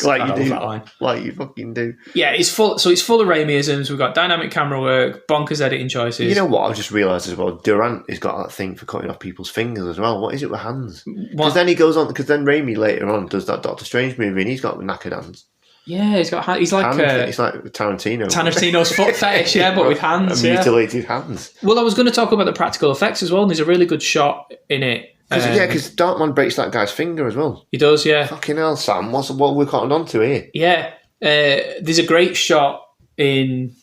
B: Like you do. That line. Like you fucking do.
C: Yeah, it's full of Raimi-isms. We've got dynamic camera work, bonkers editing choices.
B: You know what? I've just realised as well, Durant has got that thing for cutting off people's fingers as well. What is it with hands? Because then he goes on, because then Raimi later on does that Doctor Strange movie and he's got knackered hands.
C: Yeah, he's like
B: it's like Tarantino.
C: Tarantino's foot fetish, but with hands.
B: Mutilated hands.
C: Well, I was going to talk about the practical effects as well, and there's a really good shot in it.
B: Because Darkman breaks that guy's finger as well.
C: He does, yeah.
B: Fucking hell, Sam. What we're cottoned on to here?
C: Yeah. There's a great shot in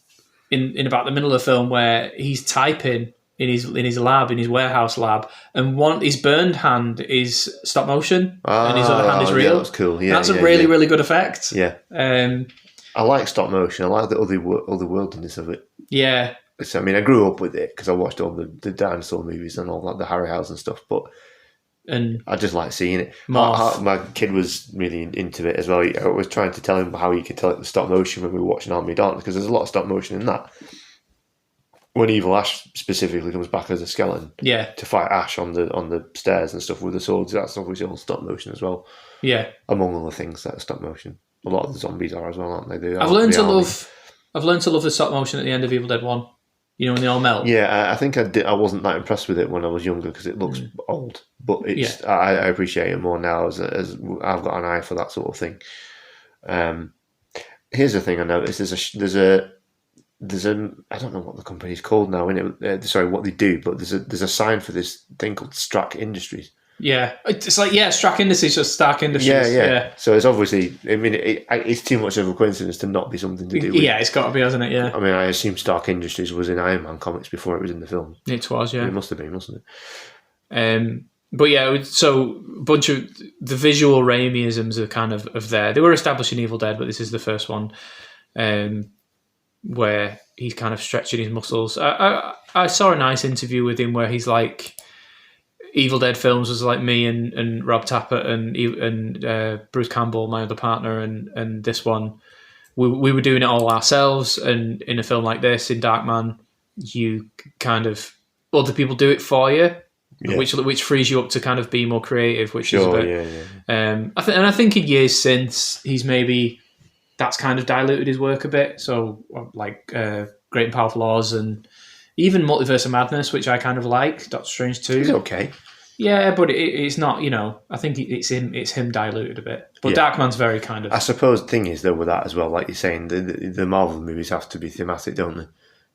C: about the middle of the film where he's typing in his lab, in his warehouse lab, and his burned hand is stop motion, and his other hand is real.
B: Yeah, that's cool. Yeah,
C: that's a really good effect.
B: Yeah. I like stop motion. I like the otherworldliness of it.
C: Yeah.
B: I mean, I grew up with it because I watched all the dinosaur movies and all that, the Harryhausen stuff, but I just like seeing it. My kid was really into it as well. I was trying to tell him how he could tell it was stop motion when we were watching Army of Darkness, because there's a lot of stop motion in that. When Evil Ash specifically comes back as a skeleton to fight Ash on the stairs and stuff with the swords, that's obviously all stop motion as well. Yeah. Among other things that are stop motion. A lot of the zombies are as well, aren't they? I've learned to love the stop motion at the end of Evil Dead 1. When they all melt. Yeah, I think I wasn't that impressed with it when I was younger because it looks old. But I appreciate it more now as I've got an eye for that sort of thing. Here's the thing I noticed: there's a I don't know what the company's called now. What they do, but there's a sign for this thing called Strack Industries. Yeah, it's like Strack Industries, just Stark Industries. Yeah. So it's obviously, I mean, it's too much of a coincidence to not be something to do with. Yeah, it's got to be, hasn't it? Yeah. I mean, I assume Stark Industries was in Iron Man comics before it was in the film. It was, yeah. It must have been, mustn't it? But yeah, so a bunch of the visual Raimi-isms are kind of there. They were established in Evil Dead, but this is the first one where he's kind of stretching his muscles. I saw a nice interview with him where he's like, Evil Dead films was like me and Rob Tappert and Bruce Campbell, my other partner, and this one, we were doing it all ourselves. And in a film like this, in Darkman, you kind of other people do it for you, which frees you up to kind of be more creative. Which is a bit, I think in years since that's kind of diluted his work a bit. So like Great and Powerful Oz and even Multiverse of Madness, which I kind of like. Doctor Strange 2. It's okay. Yeah, but it's not, I think it's him diluted a bit. But Darkman's very kind of... I suppose the thing is, though, with that as well, like you're saying, the Marvel movies have to be thematic, don't they?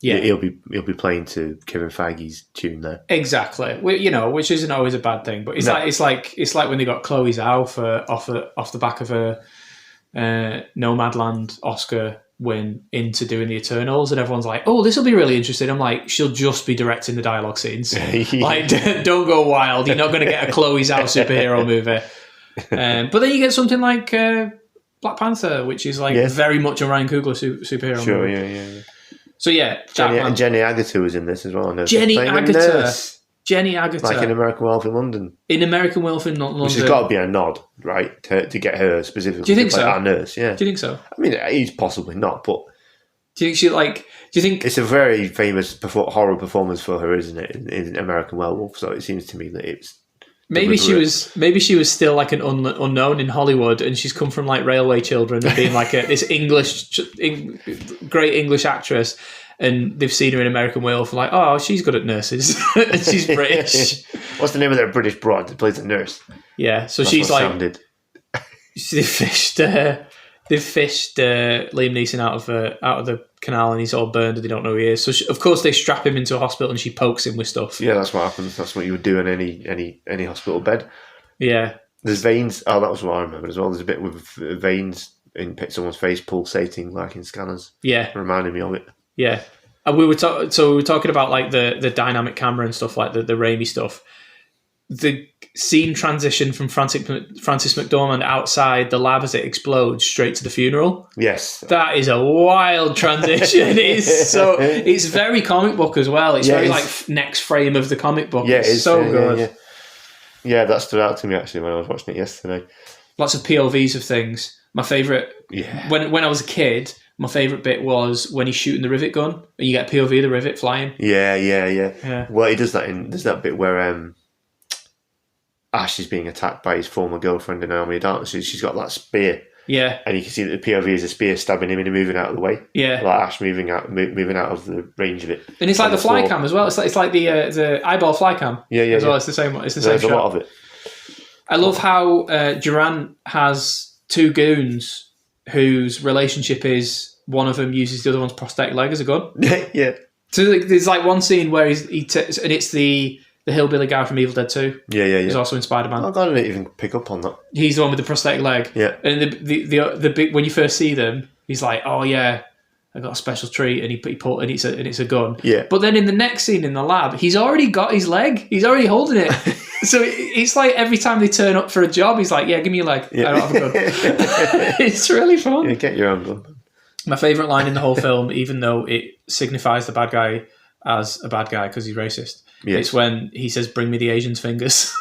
B: Yeah. He'll be playing to Kevin Feige's tune there. Exactly. Which isn't always a bad thing. But it's like when they got Chloe Zhao off the back of a Nomadland Oscar win into doing the Eternals, and everyone's like, oh, this will be really interesting. I'm like, she'll just be directing the dialogue scenes. Like, don't go wild. You're not going to get a Chloe Zhao superhero movie. But then you get something like Black Panther, which is like very much a Ryan Coogler superhero movie. Yeah. So Jenny Agutter was in this as well. Jenny Agutter. Like in American Werewolf in London. In American Werewolf in London. Which has got to be a nod, right, to get her specifically. Do you think so? Our nurse, yeah. Do you think so? I mean, he's possibly not, but... Do you think... It's a very famous horror performance for her, isn't it, in American Werewolf, so it seems to me that it's... Maybe she was still like an unknown in Hollywood, and she's come from like Railway Children and being like this great English actress,
C: and they've seen her in American Werewolf, like, oh, she's good at nurses, and she's British.
B: What's the name of that British broad that plays the nurse?
C: Yeah, so
B: That's
C: she's
B: what
C: like,
B: Sam did.
C: they've fished Liam Neeson out of the canal, and he's all burned, and they don't know who he is. So of course they strap him into a hospital, and she pokes him with stuff.
B: Yeah, that's what happens. That's what you would do in any hospital bed.
C: Yeah.
B: There's veins. Oh, that was what I remember as well. There's a bit with veins in someone's face pulsating like in Scanners.
C: Yeah.
B: Reminding me of it.
C: Yeah. And we were talking about like the dynamic camera and stuff, like the Raimi stuff. The scene transition from Francis McDormand outside the lab as it explodes straight to the funeral.
B: Yes.
C: That is a wild transition. It's very comic book as well. It's very like next frame of the comic book.
B: Yeah,
C: it's so good.
B: Yeah, that stood out to me actually when I was watching it yesterday.
C: Lots of POVs of things. My favourite, when I was a kid, my favourite bit was when he's shooting the rivet gun and you get a POV of the rivet flying.
B: Yeah. Well, he does that there's that bit where Ash is being attacked by his former girlfriend in Army of Darkness. She's got that spear. Yeah. And you can see that the POV is a spear stabbing him and moving out of the way. Yeah. Like Ash moving out of the range of it.
C: And it's like the fly cam as well. It's like the eyeball fly cam.
B: Yeah.
C: As well, it's the same one. It's the same
B: There's
C: shot.
B: a lot of it.
C: I love how Durant has two goons whose relationship is one of them uses the other one's prosthetic leg as a gun.
B: Yeah.
C: So there's like one scene where and it's the hillbilly guy from Evil Dead 2.
B: Yeah.
C: He's also in Spider-Man.
B: I didn't even pick up on that.
C: He's the one with the prosthetic leg.
B: Yeah.
C: And the big, when you first see them, he's like, oh yeah, I got a special treat, and he pulled, and it's a gun.
B: Yeah.
C: But then in the next scene in the lab, he's already got his leg. He's already holding it. So it's like every time they turn up for a job, he's like, yeah, give me your leg. Yeah. I don't have a gun. It's really fun.
B: Yeah, get your own gun.
C: My favourite line in the whole film, even though it signifies the bad guy as a bad guy because he's racist, it's when he says, bring me the Asian's fingers.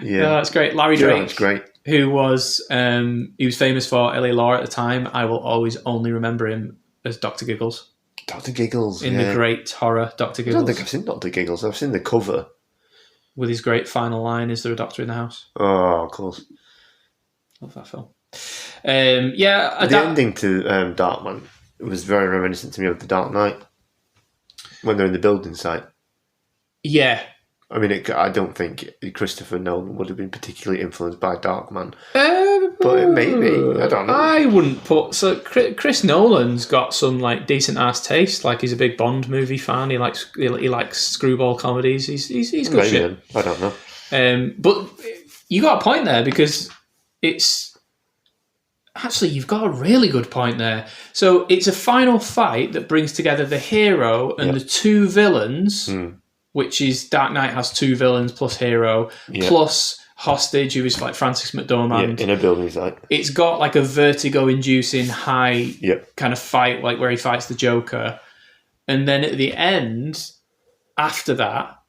C: Yeah. That's great. Larry Drake.
B: That's great.
C: Who was he was famous for LA Law at the time. I will always only remember him as Dr. Giggles.
B: Dr. Giggles.
C: In the great horror Dr. Giggles.
B: I don't think I've seen Dr. Giggles. I've seen the cover.
C: With his great final line, is there a doctor in the house?
B: Oh, of course.
C: Love that film.
B: The ending to Darkman was very reminiscent to me of The Dark Knight. When they're in the building site.
C: Yeah.
B: I mean, I don't think Christopher Nolan would have been particularly influenced by Darkman. But it may be. I don't know.
C: I wouldn't put... So Chris Nolan's got some like decent ass taste. Like, he's a big Bond movie fan. He likes screwball comedies. He's good
B: maybe
C: shit.
B: I don't know.
C: But you got a point there, because it's... Actually, you've got a really good point there. So it's a final fight that brings together the hero and the two villains... which is Dark Knight has two villains plus hero, plus Hostage, who is like Francis McDormand.
B: In a building site.
C: It's got like a vertigo-inducing high kind of fight, like where he fights the Joker. And then at the end, after that,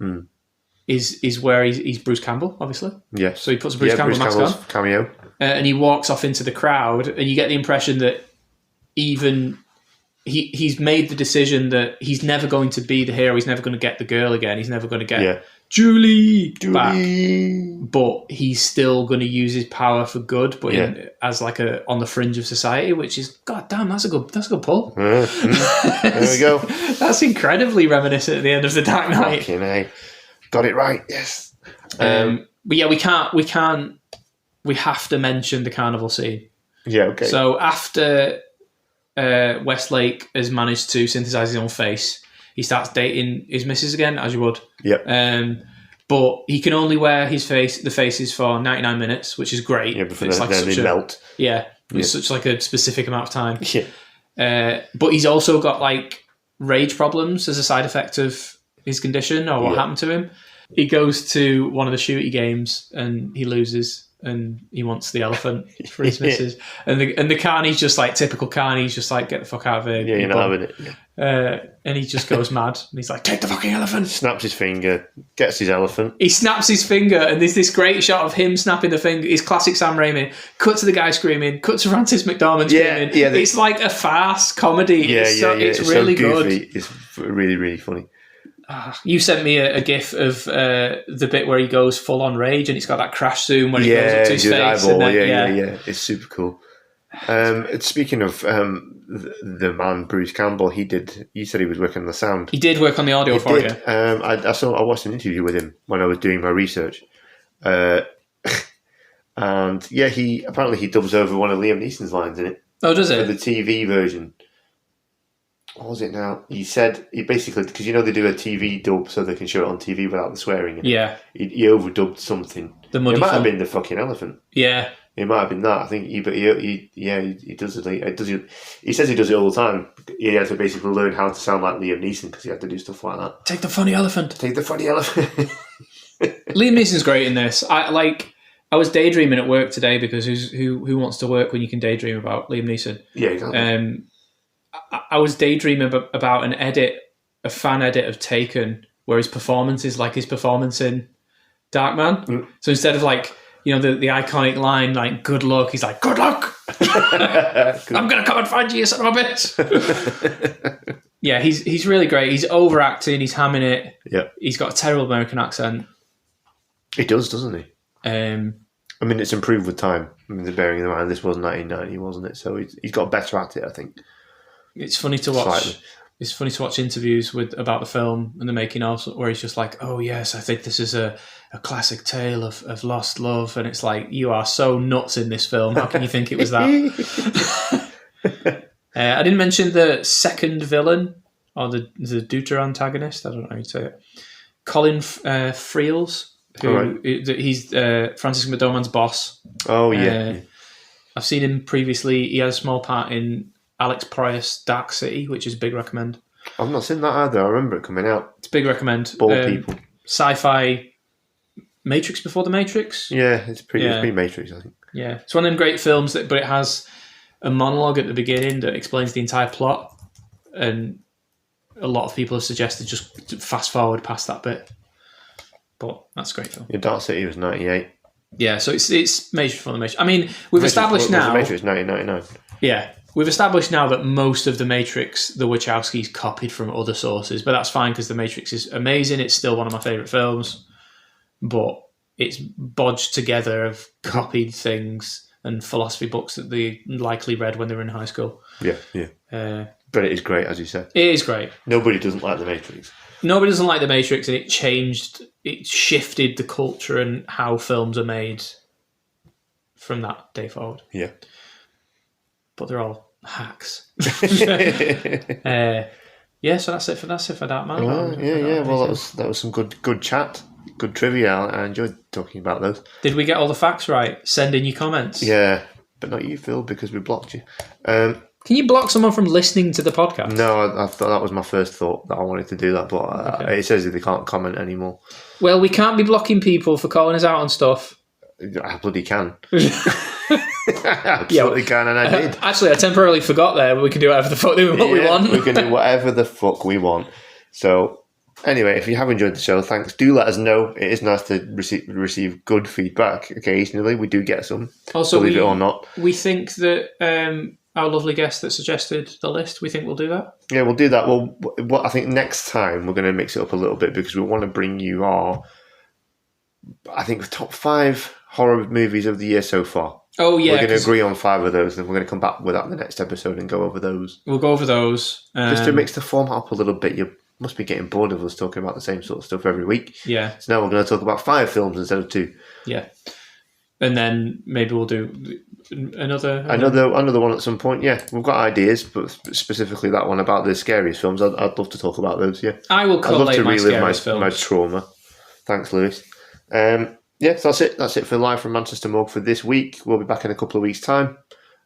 C: is where he's Bruce Campbell, obviously.
B: Yeah.
C: So he puts a Bruce Campbell mask on.
B: Cameo.
C: And he walks off into the crowd, and you get the impression that even... He's made the decision that he's never going to be the hero. He's never going to get the girl again. He's never going to get Julie back. But he's still going to use his power for good, but as like on the fringe of society, which is, god damn, that's a good pull.
B: There we go.
C: That's incredibly reminiscent at the end of The Dark Knight.
B: Fucking A. Got it right. Yes.
C: But yeah, we have to mention the carnival scene.
B: Yeah. Okay.
C: So after. Westlake has managed to synthesize his own face. He starts dating his missus again, as you would.
B: Yep.
C: But he can only wear the faces for 99 minutes, which is great.
B: Yeah, before they melt.
C: Yeah, it's such like a specific amount of time. Yeah. But he's also got like rage problems as a side effect of his condition or what happened to him. He goes to one of the shooty games and he loses. And he wants the elephant for his missus. And the Carney's just like typical Carney's just like, get the fuck out of here.
B: Yeah, you're not having it.
C: And he just goes mad. And he's like, take the fucking elephant.
B: Snaps his finger, gets his elephant.
C: He snaps his finger, and there's this great shot of him snapping the finger. It's classic Sam Raimi. Cut to the guy screaming, cut to Francis McDormand screaming. Yeah, it's like a farce comedy. It's really
B: so
C: good.
B: It's really, really funny.
C: You sent me a gif of the bit where he goes full on rage, and it's got that crash zoom where he goes up to his face.
B: Eyeball, and then, It's super cool. Speaking of the man Bruce Campbell, you said he was working on the sound.
C: He did work on the audio for it.
B: I watched an interview with him when I was doing my research, and yeah, he dubs over one of Liam Neeson's lines in it.
C: Oh, does
B: For
C: it?
B: the TV version. What was it now? He said he basically, because they do a TV dub so they can show it on TV without the swearing.
C: Yeah.
B: He overdubbed something.
C: The muddy
B: It might have
C: font.
B: been the fucking elephant.
C: Yeah.
B: It might have been that. I think he does it. He says he does it all the time. He had to basically learn how to sound like Liam Neeson because he had to do stuff like that.
C: Take the funny elephant.
B: Take the funny elephant.
C: Liam Neeson's great in this. I was daydreaming at work today because who wants to work when you can daydream about Liam Neeson?
B: Yeah, exactly.
C: I was daydreaming about a fan edit of Taken, where his performance is like his performance in Darkman.
B: Mm.
C: So instead of the iconic line like "Good luck," he's like "Good luck." I'm gonna come and find you, you son of a bitch. Yeah, he's really great. He's overacting. He's hamming it.
B: Yeah,
C: he's got a terrible American accent.
B: He does, doesn't he?
C: I
B: mean, it's improved with time. I mean, bearing in mind this was 1990, wasn't it? So he's got better at it, I think.
C: It's funny to watch.
B: Slightly.
C: It's funny to watch interviews about the film and the making of, where he's just like, "Oh yes, I think this is a classic tale of lost love," and it's like, you are so nuts in this film. How can you think it was that? I didn't mention the second villain or the deuter antagonist. I don't know how you say it. Colin Friels, he's Francis McDormand's boss.
B: Oh yeah,
C: I've seen him previously. He has a small part in Alex Proyas' Dark City, which is a big recommend.
B: I've not seen that either. I remember it coming out.
C: It's a big recommend.
B: Bald people.
C: Sci-fi Matrix before the Matrix.
B: Yeah, it's pre-Matrix, I think.
C: Yeah, it's one of them great films, but it has a monologue at the beginning that explains the entire plot, and a lot of people have suggested just fast forward past that bit. But that's a great film.
B: Yeah, Dark City was 98.
C: Yeah, so it's Matrix before the Matrix. I mean, we've established now...
B: Matrix 1999.
C: Yeah. We've established now that most of The Matrix, the Wachowskis copied from other sources, but that's fine because The Matrix is amazing. It's still one of my favourite films, but it's bodged together of copied things and philosophy books that they likely read when they were in high school.
B: Yeah. But it is great, as you said.
C: It is great.
B: Nobody doesn't like The Matrix.
C: Nobody doesn't like The Matrix, and it shifted the culture and how films are made from that day forward.
B: Yeah.
C: But they're all hacks. Yeah, so that's it for Darkman.
B: Yeah. Well, that was some good chat, good trivia. I enjoyed talking about those.
C: Did we get all the facts right? Send in your comments.
B: Yeah, but not you, Phil, because we blocked you.
C: Can you block someone from listening to the podcast?
B: No, I thought that was my first thought that I wanted to do that, but it says that they can't comment anymore.
C: Well, we can't be blocking people for calling us out on stuff.
B: I bloody can. Absolutely can, and I did.
C: Actually, I temporarily forgot there, but we can do whatever the fuck we want.
B: We can do whatever the fuck we want. So, anyway, if you have enjoyed the show, thanks. Do let us know. It is nice to receive good feedback occasionally. We do get some,
C: also,
B: believe it or not.
C: We think that our lovely guest that suggested the list, we think we'll do that.
B: Yeah, we'll do that. Well, I think next time we're going to mix it up a little bit because we want to bring you our, I think, the top 5 horror movies of the year so far.
C: Oh, yeah.
B: We're going to agree on 5 of those, and we're going to come back with that in the next episode and go over those.
C: We'll go over those.
B: Just to mix the format up a little bit. You must be getting bored of us talking about the same sort of stuff every week.
C: Yeah.
B: So now we're going to talk about 5 films instead of 2.
C: Yeah. And then maybe we'll do another
B: one at some point. Yeah, we've got ideas, but specifically that one about the scariest films. I'd love to talk about those. Yeah,
C: I will collate
B: I'd love to relive
C: films.
B: my trauma. Thanks, Lewis. Yeah, so that's it. That's it for Live from Manchester Morgue for this week. We'll be back in a couple of weeks' time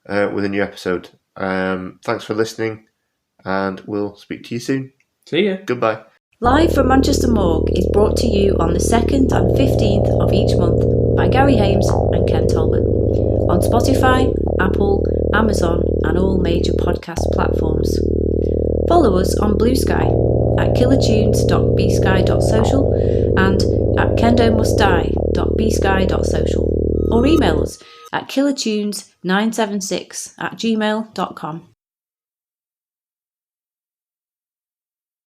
B: with a new episode. Thanks for listening, and we'll speak to you soon.
C: See ya.
B: Goodbye.
D: Live from Manchester Morgue is brought to you on the 2nd and 15th of each month by Gary Hames and Ken Tolman on Spotify, Apple, Amazon and all major podcast platforms. Follow us on Blue Sky at killertunes.bsky.social and at kendomustdie.bsky.social or email us at killertunes976@gmail.com.